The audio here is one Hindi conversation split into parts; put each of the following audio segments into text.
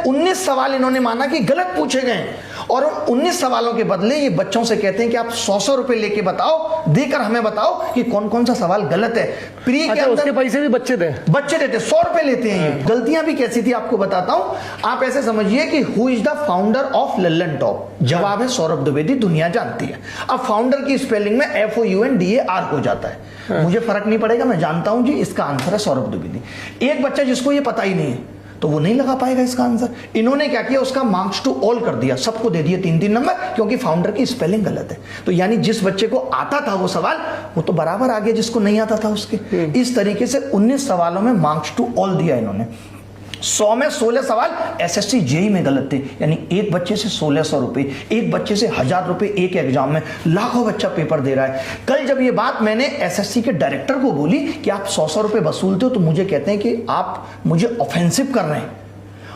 19 सवाल इन्होंने माना कि गलत पूछे गए और 19 सवालों के बदले ये बच्चों से कहते हैं कि आप 100 रुपए लेके बताओ, देकर हमें बताओ कि कौन कौन सा सवाल गलत है। प्री के अंदर उसके पैसे भी बच्चे देते 100 रुपए लेते हैं ये। गलतियां भी कैसी थी आपको बताता हूं। आप ऐसे समझिए कि who is the founder of Lallan top? जवाब है सौरभ द्विवेदी, दुनिया जानती है। अब फाउंडर की स्पेलिंग में FOUNDAR हो जाता है। मुझे फर्क नहीं पड़ेगा, मैं जानता हूं जी इसका आंसर है सौरभ द्विवेदी। एक बच्चा जिसको ये पता ही नहीं है तो वो नहीं लगा पाएगा इसका आंसर। इन्होंने क्या किया, उसका मार्क्स टू ऑल कर दिया, सबको दे दिए 3-3 नंबर, क्योंकि फाउंडर की स्पेलिंग गलत है। तो यानी जिस बच्चे को आता था वो सवाल, वो तो बराबर आ गया जिसको नहीं आता था उसके। इस तरीके से 19 सवालों में मार्क्स टू ऑल दिया इन्होंने। 100 में 16 सवाल SSC JEE में गलत थे, यानी एक बच्चे से 1600 रुपए, एक बच्चे से 1000 रुपए एक एग्जाम में, लाखों बच्चा पेपर दे रहा है। कल जब ये बात मैंने SSC के डायरेक्टर को बोली कि आप 100 रुपए वसूलते हो, तो मुझे कहते हैं कि आप मुझे ऑफेंसिव कर रहे हैं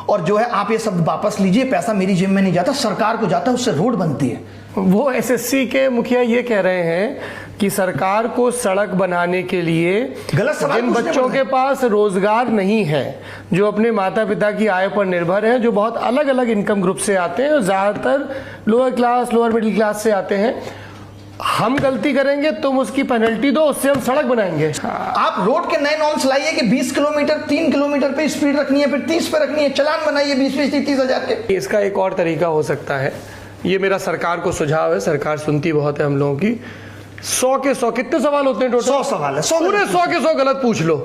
और जो है आप ये सब वापस लीजिए, पैसा मेरी जेब में नहीं जाता, सरकार को जाता है, उससे रोड बनती है। वो SSC के मुखिया ये कह रहे हैं कि सरकार को सड़क बनाने के लिए गलत सवाल जिन बच्चों के पास रोजगार नहीं है, जो अपने माता पिता की आय पर निर्भर हैं, जो बहुत अलग अलग इनकम ग्रुप से आते हैं, ज्यादातर lower class, lower middle class से आते हैं, हम गलती करेंगे तुम उसकी पेनल्टी दो, उससे हम सड़क बनाएंगे। आप रोड के नए नॉर्म्स लाइए कि 20 किलोमीटर 3 किलोमीटर पे स्पीड रखनी है, फिर 30 पे रखनी है, चालान बनाइए 20-30 हजार के। इसका एक और तरीका हो सकता है, ये मेरा सरकार को सुझाव है, सरकार सुनती बहुत है हम लोगों की। 100 के 100 कितने सवाल होते हैं टोटल? 100 सवाल है, पूरे 100 के 100 गलत पूछ लो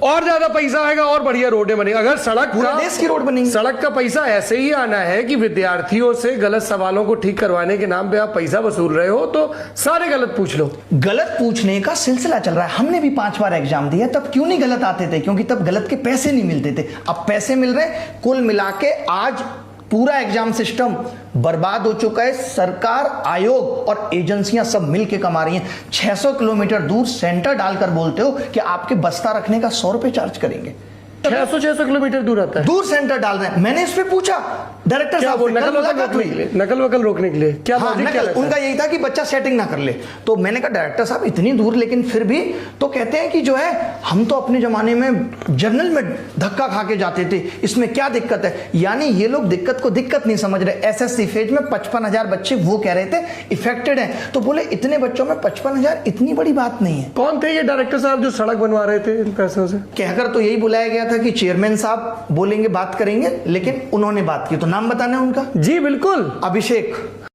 और ज्यादा पैसा आएगा और बढ़िया रोडें बनेगी। अगर सड़क पूरा देश की रोड बनेगी। सड़क का पैसा ऐसे ही आना है कि विद्यार्थियों से गलत सवालों को ठीक करवाने के नाम पे आप पैसा वसूल रहे हो, तो सारे गलत पूछ लो। गलत पूछने का सिलसिला चल रहा है। हमने भी 5 बार एग्जाम दिया, तब क्यों नहीं गलत आते थे? क्योंकि तब गलत के पैसे नहीं मिलते थे। अब पैसे मिल रहे हैं। कुल मिला के आज पूरा एग्जाम सिस्टम बर्बाद हो चुका है। सरकार, आयोग और एजेंसियां सब मिलके कमा रही हैं। 600 किलोमीटर दूर सेंटर डालकर बोलते हो कि आपके बस्ता रखने का 100 रुपए चार्ज करेंगे। 600 किलोमीटर दूर आता है, दूर सेंटर डाल रहे हैं। मैंने इस पे पूछा डायरेक्टर साहब से, नकल वकल रोकने के लिए क्या लॉजिक क्या उनका यही था कि बच्चा सेटिंग ना कर ले। तो मैंने कहा डायरेक्टर साहब इतनी दूर, लेकिन फिर भी तो कहते हैं कि जो है हम तो अपने जमाने में जर्नल में धक्का खा के जाते थे, इसमें क्या दिक्कत है? यानी ये लोग दिक्कत को दिक्कत नहीं समझ रहे। SSC फेज में 55,000 बच्चे वो कह रहे थे इफेक्टेड हैं, तो बोले इतने बच्चों में 55,000 इतनी बड़ी बात नहीं है। कौन थे ये डायरेक्टर साहब जो सड़क बनवा रहे थे इन पैसों से? कहकर तो यही बुलाया गया था कि चेयरमैन साहब बोलेंगे, बात करेंगे, लेकिन उन्होंने बात की। तो नाम बताना है उनका? जी बिल्कुल, अभिषेक।